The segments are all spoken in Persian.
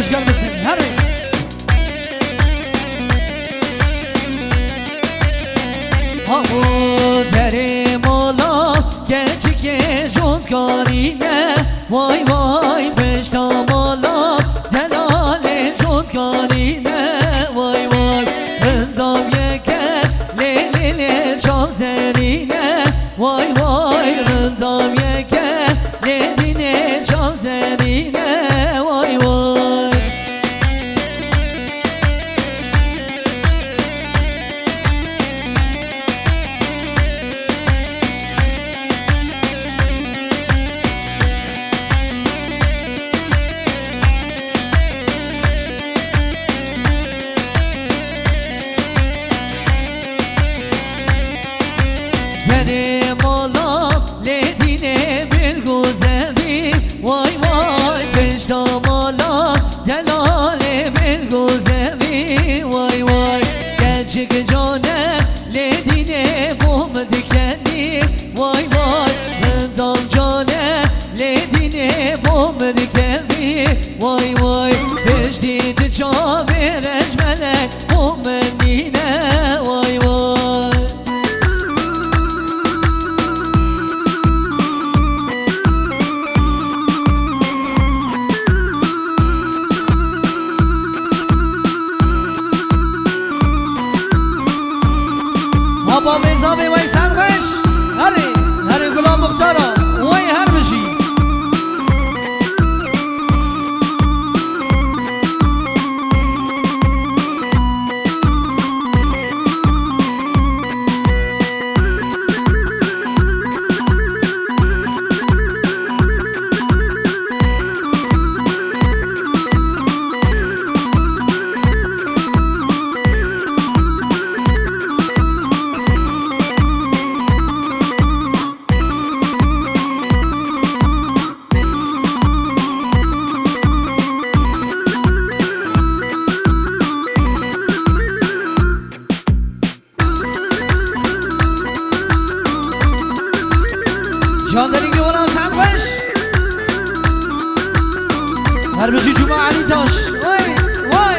خوش گل بسن هره همو دری مولا گچی که جود کارینه وای وای پشتا مولا دلال جود کارینه وای وای رندام یکه لیلی لی شام زرینه وای وای رندام یکه لیلی شام زرینه وای وای وای وای پشتا مالا دلال بالگوزمی وای وای گلچک جانه لیدینه بوم دکنی وای وای رندام جانه لیدینه بوم دکنی وای وای پشتی تچاوی رجمنه بوم نینه وای وای با میزابی وای سرخش هری گلاب مختارا وای هر بشی جانداری گوانم سندوش هر بشی جمعه علی تاش وای وای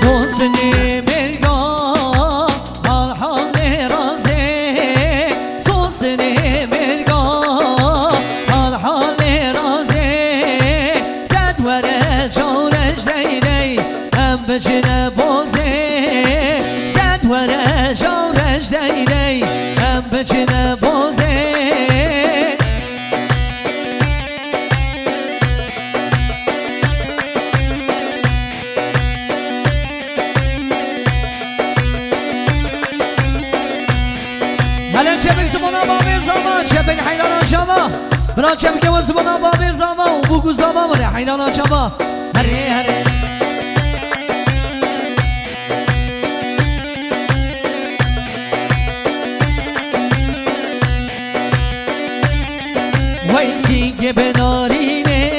سوسنی مرگا حال حال رازه سوسنی مرگا حال حال رازه تدوره جورش دیدی هم بچنه بازه تدوره جورش دیدی هم بچنه بازه هلا چپک زبانا بابی زاما چپک حیدانا شما برا چپک و زبانا بابی زاما و بگو زاما ولی حیدانا شما هره هره وی سینگ بنارینه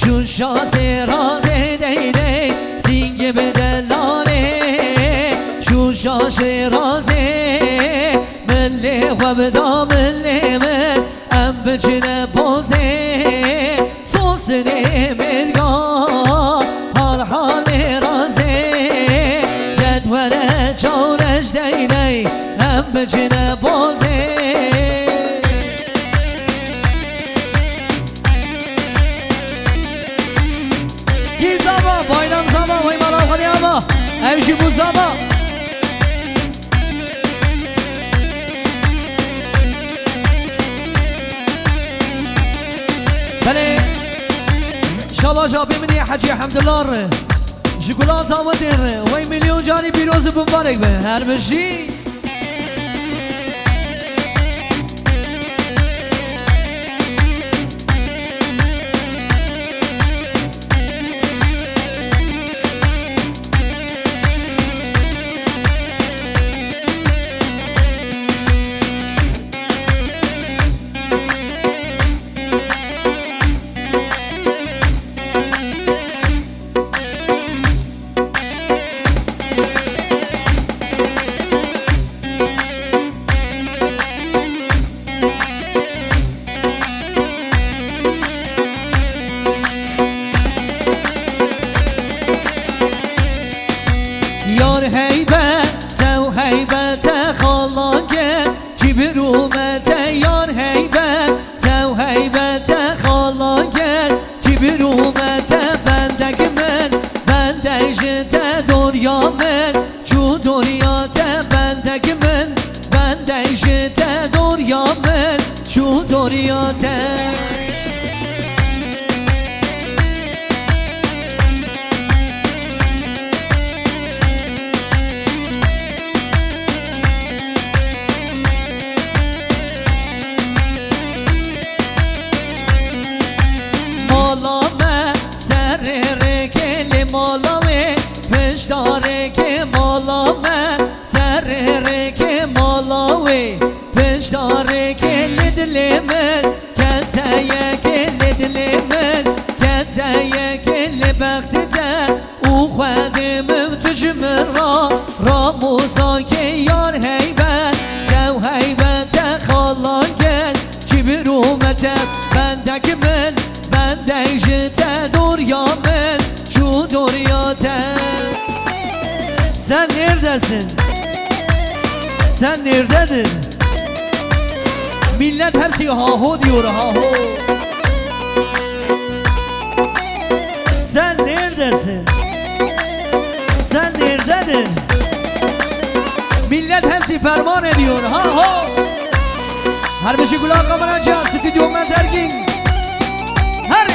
شون شاسه رازه دیده سینگ بدلانه شون شاسه رازه ملی و بدا ملی من ام بچنه بازه سوسنه ملگا حال حال رازه جدوره چارش دینه ام بچنه بازه کی زابا بایدم زابا وی مالا خودی آبا امشی بود زابا بله شبا شابی منی حجی حمدالله ره شکلات آمده ره وی میلیون جانی پیروز بمبارک به هر بشی یار هیبت و هیبت خالان گل چی برومت یار هیبت و هیبت خالان گل چی برومت بندگ من بنده جت دنیا من چو دنیا ته بندگ من بنده جت دنیا من چو دنیا ته مالامه پشتاره که مالامه سره که مالاوه پشتاره که لدل من کتایه که لدل من کتایه که لبختته او خودمم تجمر را موسا که یار هیبت جو هیبت خالان گل چی برومته بندک من بنده جته دوریا من şu doğruya sen neredesin? Sen neredesin? Millet hepsi haho diyor haho. Sen neredesin? Sen neredesin? Millet hepsi ferman ediyor haho. Her beşi kulak kameracı stüdyo merterkin. Her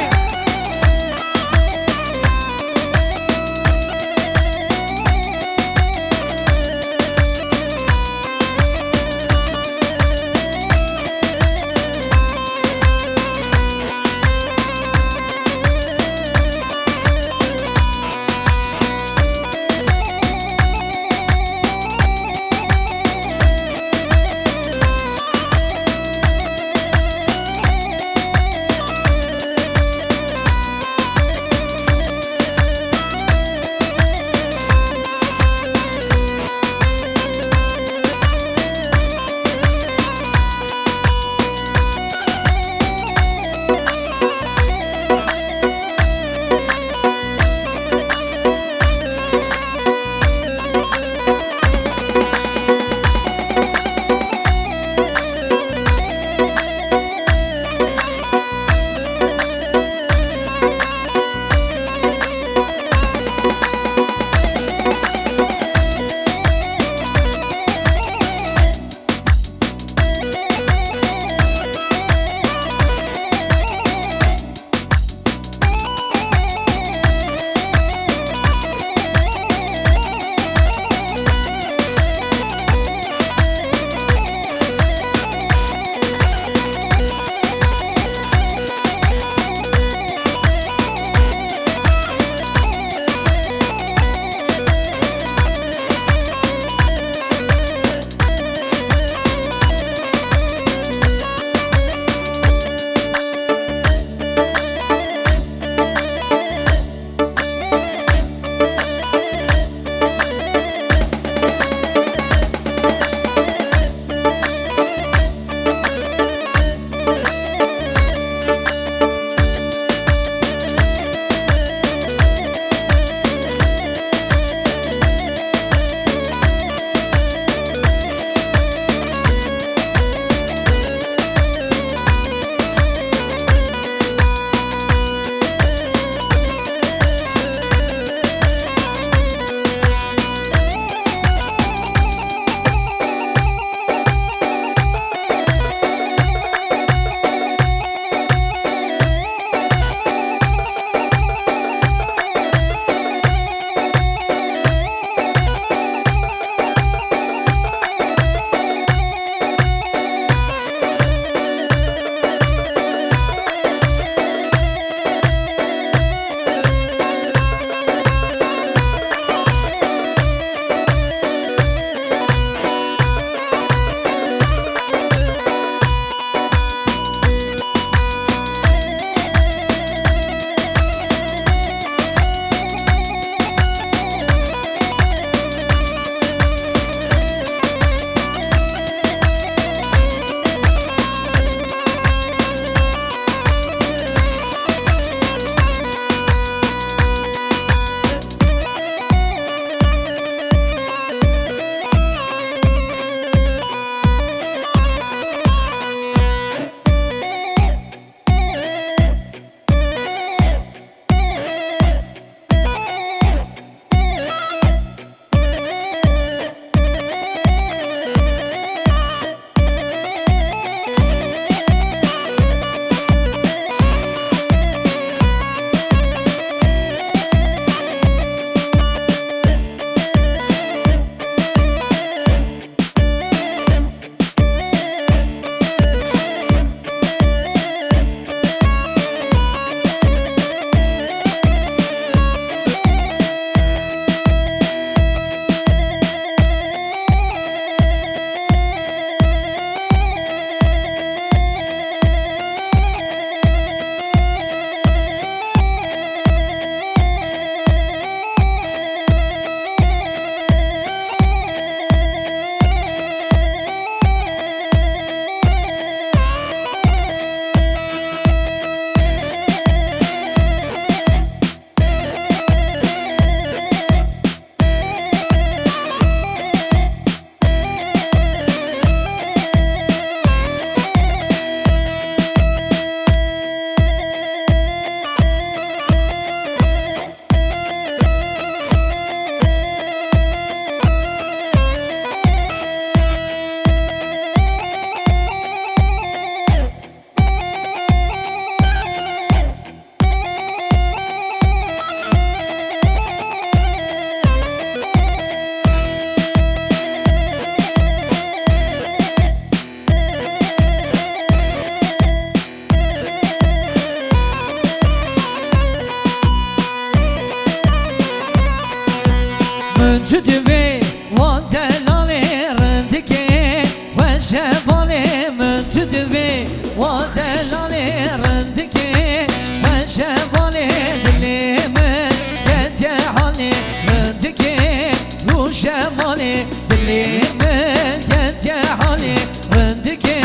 تو دوی و دلالی رندگی و شبالی من تو دوی و دلالی رندگی و شبالی دلی من گتی حالی رندگی رو شمالی دلی من گتی حالی رندگی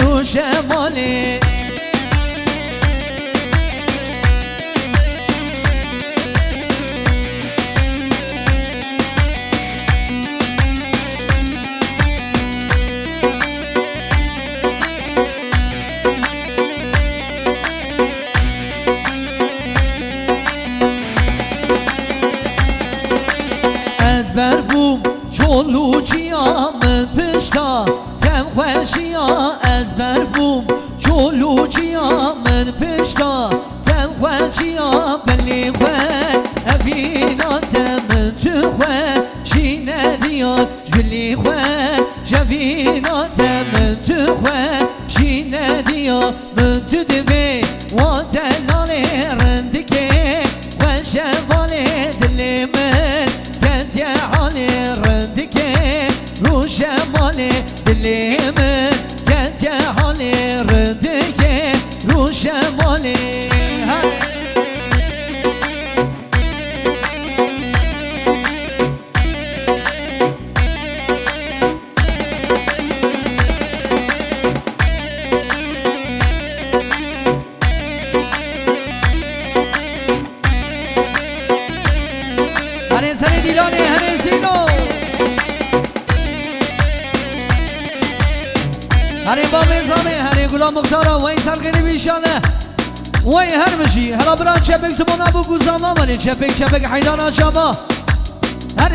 رو شمالی بر بوم چولوچیا من پشتا تم خوشیا از بر بوم چولوچیا من پشتا تم خوشیا بلی خواه افینا تم تو خواه شینه دیار بلی خواه جوینا تم تو خواه شینه دیار من تو دوی و تلالی رندگی و شوالی دلی من كنت حالي رندك رو شمالي دلي من كنت حالي رندك رو شمالي هر سری دیلانه هر سینو هر باب زانه هر گلام مختارا و این سرقینی بیشانه و این هر بشی هلا بران چپک تو بنا بگو زاما منی چپک حیدانا شابا هر